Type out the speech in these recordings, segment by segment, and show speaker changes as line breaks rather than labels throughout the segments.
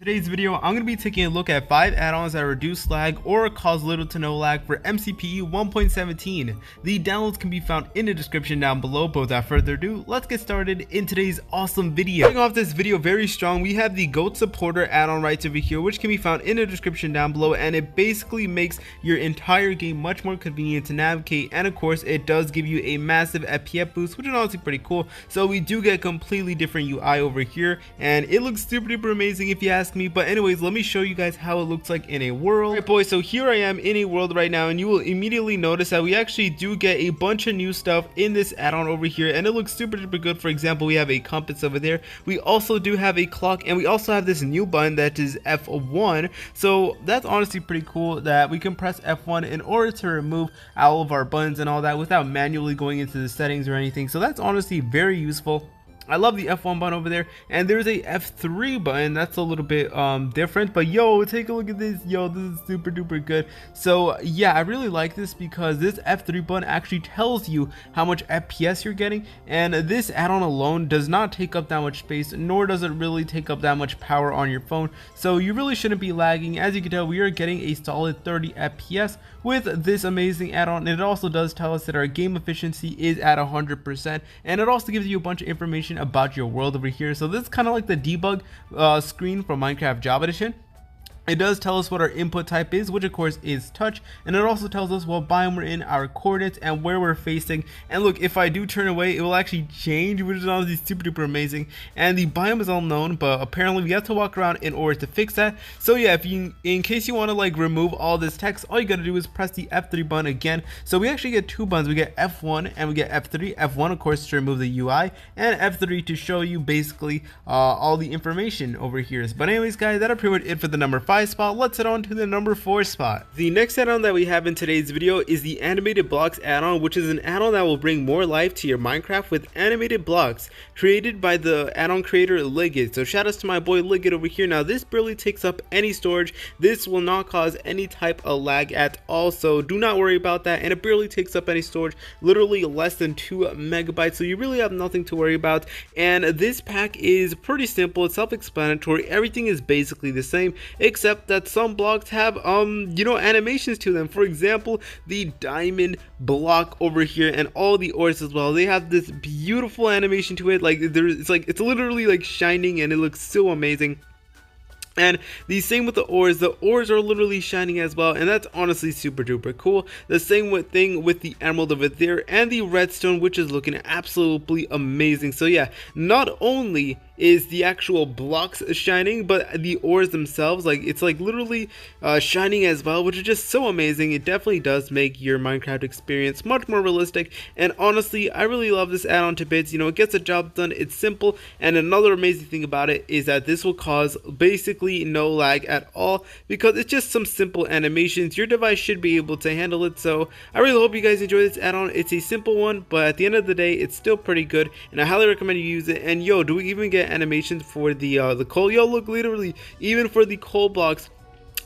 Today's video, I'm going to be taking a look at 5 add-ons that reduce lag or cause little to no lag for MCPE 1.17. The downloads can be found in the description down below, but without further ado, let's get started in today's awesome video. Starting off this video very strong, we have the GOAT Supporter add-on right over here, which can be found in the description down below, and it basically makes your entire game much more convenient to navigate, and of course, it does give you a massive FPS boost, which is honestly pretty cool. So we do get completely different UI over here, and it looks super duper amazing if you ask me. But anyways, let me show you guys how it looks like in a world. Alright boys, so here I am in a world right now, and you will immediately notice that we actually do get a bunch of new stuff in this add-on over here, and it looks super duper good. For example, we have a compass over there, we also do have a clock, and we also have this new button that is F1. So that's honestly pretty cool that we can press F1 in order to remove all of our buttons and all that without manually going into the settings or anything. So that's honestly very useful. I love the F1 button over there, and there's a F3 button that's a little bit different, but yo, take a look at this. Yo, this is super duper good. So yeah, I really like this because this F3 button actually tells you how much FPS you're getting, and this add-on alone does not take up that much space, nor does it really take up that much power on your phone, so you really shouldn't be lagging. As you can tell, we are getting a solid 30 FPS with this amazing add-on, and it also does tell us that our game efficiency is at 100%, and it also gives you a bunch of information about your world over here. So this is kind of like the debug screen from Minecraft Java Edition. It does tell us what our input type is, which of course is touch, and it also tells us what biome we're in, our coordinates, and where we're facing. And look, if I do turn away, it will actually change, which is honestly super duper amazing. And the biome is all known, but apparently we have to walk around in order to fix that. So yeah, if you, in case you want to like remove all this text, all you gotta do is press the F3 button again. So we actually get two buttons. We get F1 and we get F3. F1 of course to remove the UI, and F3 to show you basically all the information over here. But anyways guys, that'll pretty much it for the number 5 spot. Let's head on to the number 4 spot. The next add-on that we have in today's video is the animated blocks add-on, which is an add-on that will bring more life to your Minecraft with animated blocks created by the add-on creator Ligid. So shout outs to my boy Ligid over here. Now this barely takes up any storage. This will not cause any type of lag at all, so do not worry about that, and it barely takes up any storage, literally less than 2 megabytes, so you really have nothing to worry about. And this pack is pretty simple, it's self-explanatory, everything is basically the same except that some blocks have animations to them. For example, the diamond block over here and all the ores as well, they have this beautiful animation to it. Like it's literally like shining, and it looks so amazing. And the same with the ores are literally shining as well, and that's honestly super duper cool. The same thing with the emerald over there and the redstone, which is looking absolutely amazing. So yeah, not only is the actual blocks shining, but the ores themselves, like it's like literally shining as well, which is just so amazing. It definitely does make your Minecraft experience much more realistic, and honestly I really love this add-on to bits. It gets the job done, it's simple, and another amazing thing about it is that this will cause basically no lag at all because it's just some simple animations. Your device should be able to handle it, so I really hope you guys enjoy this add-on. It's a simple one, but at the end of the day it's still pretty good, and I highly recommend you use it. And yo, do we even get animations for the coal? Yo, look, literally even for the coal blocks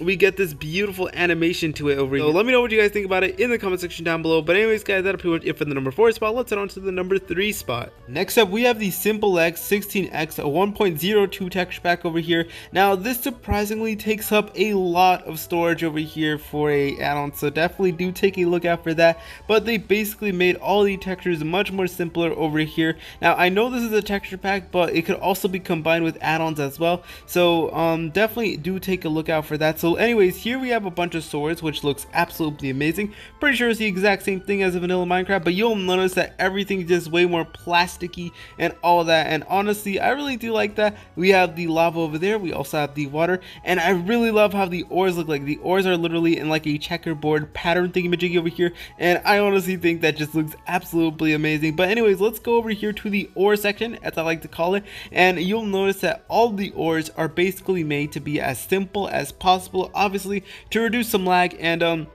we get this beautiful animation to it over here. So let me know what you guys think about it in the comment section down below. But anyways guys, that'll pretty much it for the number 4 spot. Let's head on to the number 3 spot. Next up we have the Simple X 16X, a 1.02 texture pack over here. Now this surprisingly takes up a lot of storage over here for a add-on, so definitely do take a look out for that. But they basically made all the textures much more simpler over here. Now I know this is a texture pack, but it could also be combined with add-ons as well, so definitely do take a look out for that. So anyways, here we have a bunch of swords, which looks absolutely amazing. Pretty sure it's the exact same thing as a vanilla Minecraft, but you'll notice that everything is just way more plasticky and all that, and honestly I really do like that. We have the lava over there, we also have the water, and I really love how the ores look. Like the ores are literally in like a checkerboard pattern thingamajiggy over here, and I honestly think that just looks absolutely amazing. But anyways, let's go over here to the ore section, as I like to call it, and you'll notice that all the ores are basically made to be as simple as possible, obviously to reduce some lag, and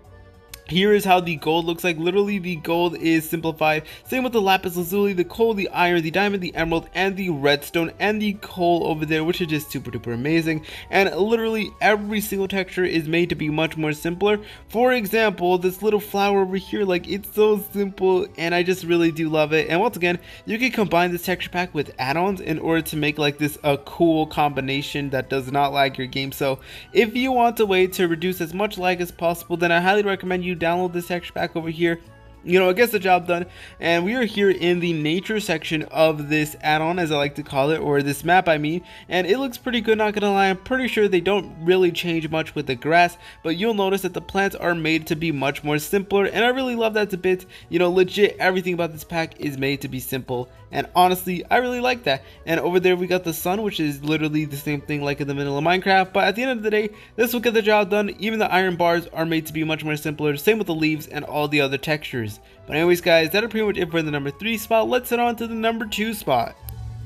Here is how the gold looks like. Literally, the gold is simplified. Same with the lapis lazuli, the coal, the iron, the diamond, the emerald, and the redstone, and the coal over there, which is just super duper amazing. And literally every single texture is made to be much more simpler. For example, this little flower over here, like, it's so simple, and I just really do love it. And once again, you can combine this texture pack with add-ons in order to make like this a cool combination that does not lag your game. So if you want a way to reduce as much lag as possible, then I highly recommend you download this texture pack over here. It gets the job done. And we are here in the nature section of this add-on, as I like to call it, or this map I mean, and it looks pretty good, not gonna lie. I'm pretty sure they don't really change much with the grass, but you'll notice that the plants are made to be much more simpler, and I really love that a bit. Legit everything about this pack is made to be simple, and honestly I really like that. And over there we got the sun, which is literally the same thing like in the middle of Minecraft, but at the end of the day this will get the job done. Even the iron bars are made to be much more simpler, same with the leaves and all the other textures. But anyways guys, that is pretty much it for the number 3 spot. Let's head on to the number 2 spot.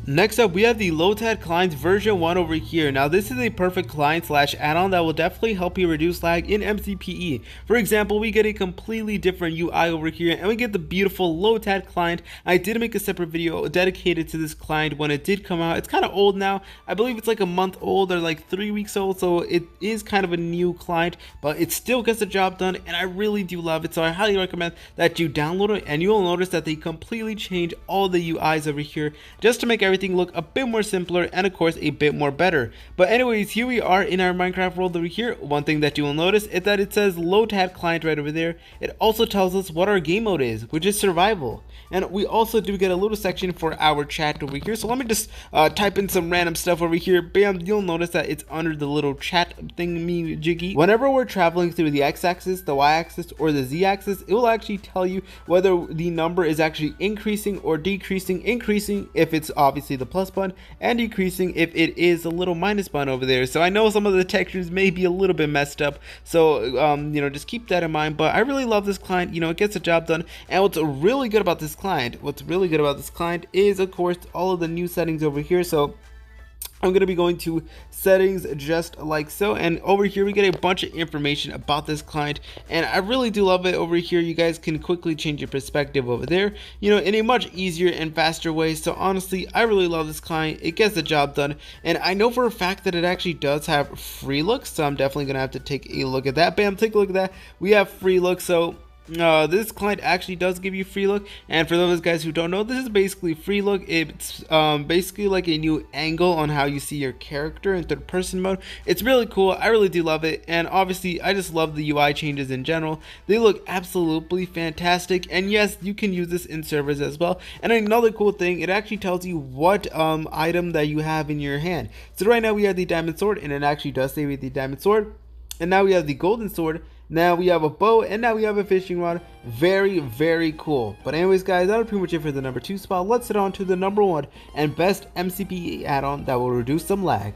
Next up, we have the Lotad clients version 1 over here. Now this is a perfect client slash add-on that will definitely help you reduce lag in MCPE. For example, we get a completely different UI over here, and we get the beautiful Lotad client. I did make a separate video dedicated to this client when it did come out. It's kind of old now. I believe it's like a month old or like 3 weeks old, so it is kind of a new client, but it still gets the job done, and I really do love it. So I highly recommend that you download it, and you'll notice that they completely change all the UIs over here just to make everything look a bit more simpler and of course a bit more better. But anyways, here we are in our Minecraft world over here. One thing that you will notice is that it says Lotad client right over there. It also tells us what our game mode is, which is survival. And we also do get a little section for our chat over here. So let me just type in some random stuff over here. Bam, you'll notice that it's under the little chat thingy jiggy. Whenever we're traveling through the x-axis, the y-axis, or the z-axis, it will actually tell you whether the number is actually increasing or decreasing. Increasing if it's obviously the plus button, and decreasing if it is a little minus button over there. So I know some of the textures may be a little bit messed up, so just keep that in mind. But I really love this client. It gets the job done. And what's really good about this client is of course all of the new settings over here. So I'm going to be going to settings just like so, and over here we get a bunch of information about this client, and I really do love it. Over here you guys can quickly change your perspective over there, in a much easier and faster way. So honestly, I really love this client. It gets the job done, and I know for a fact that it actually does have free looks, so I'm definitely going to have to take a look at that. Bam, take a look at that. We have free looks, so this client actually does give you free look. And for those guys who don't know, this is basically free look. It's basically like a new angle on how you see your character in third person mode. It's really cool. I really do love it, and obviously I just love the UI changes in general. They look absolutely fantastic, and yes, you can use this in servers as well. And another cool thing, it actually tells you what item that you have in your hand. So right now we have the diamond sword, and it actually does say with the diamond sword. And now we have the golden sword. Now we have a bow, and now we have a fishing rod. Very, very cool. But anyways guys, that'll pretty much it for the number 2 spot. Let's head on to the number 1 and best MCPE add-on that will reduce some lag.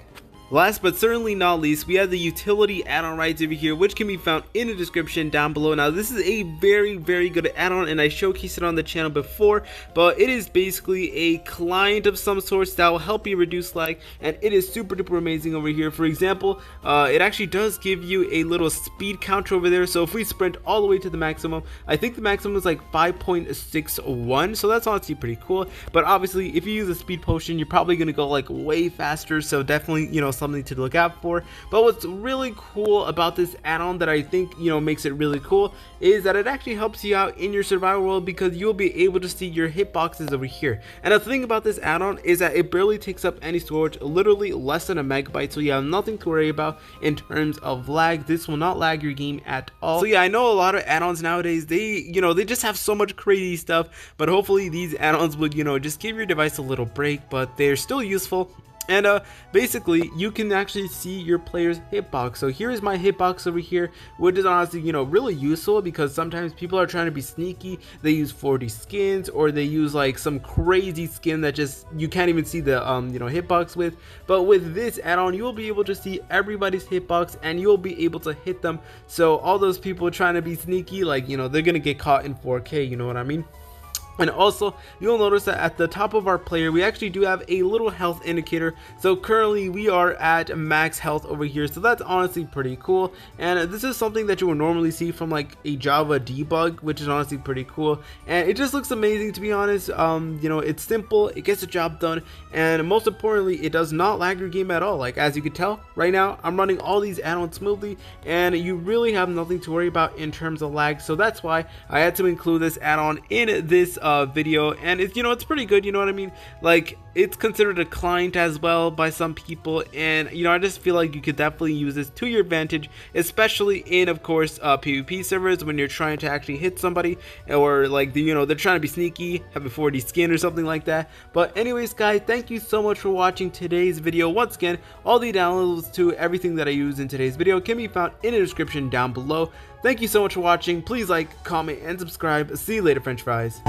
Last but certainly not least, we have the utility add-on rights over here, which can be found in the description down below. Now this is a very, very good add-on, and I showcased it on the channel before, but it is basically a client of some sorts that will help you reduce lag, and it is super duper amazing over here. For example, it actually does give you a little speed counter over there. So if we sprint all the way to the maximum, I think the maximum is like 5.61, so that's honestly pretty cool. But obviously if you use a speed potion, you're probably going to go like way faster, so definitely something to look out for. But what's really cool about this add-on that I think makes it really cool is that it actually helps you out in your survival world, because you'll be able to see your hitboxes over here. And the thing about this add-on is that it barely takes up any storage, literally less than a megabyte, so you have nothing to worry about in terms of lag. This will not lag your game at all. So yeah, I know a lot of add-ons nowadays, they just have so much crazy stuff, but hopefully these add-ons would just give your device a little break, but they're still useful. And basically you can actually see your player's hitbox. So here is my hitbox over here, which is honestly really useful, because sometimes people are trying to be sneaky. They use 40 skins, or they use like some crazy skin that just you can't even see the hitbox with. But with this add-on, you will be able to see everybody's hitbox, and you will be able to hit them. So all those people trying to be sneaky, like they're gonna get caught in 4K, you know what I mean? And also, you'll notice that at the top of our player, we actually do have a little health indicator. So currently we are at max health over here. So that's honestly pretty cool. And this is something that you will normally see from like a Java debug, which is honestly pretty cool. And it just looks amazing, to be honest. You know, it's simple, it gets the job done. And most importantly, it does not lag your game at all. Like, as you can tell right now, I'm running all these add-ons smoothly, and you really have nothing to worry about in terms of lag. So that's why I had to include this add-on in this video, and it's, you know, it's pretty good, you know what I mean? Like, it's considered a client as well by some people, and you know, I just feel like you could definitely use this to your advantage, especially in, of course, PvP servers when you're trying to actually hit somebody, or like you know, they're trying to be sneaky, have a 4D skin or something like that. But anyways, guys, thank you so much for watching today's video. Once again, all the downloads to everything that I use in today's video can be found in the description down below. Thank you so much for watching. Please like, comment, and subscribe. See you later, French fries.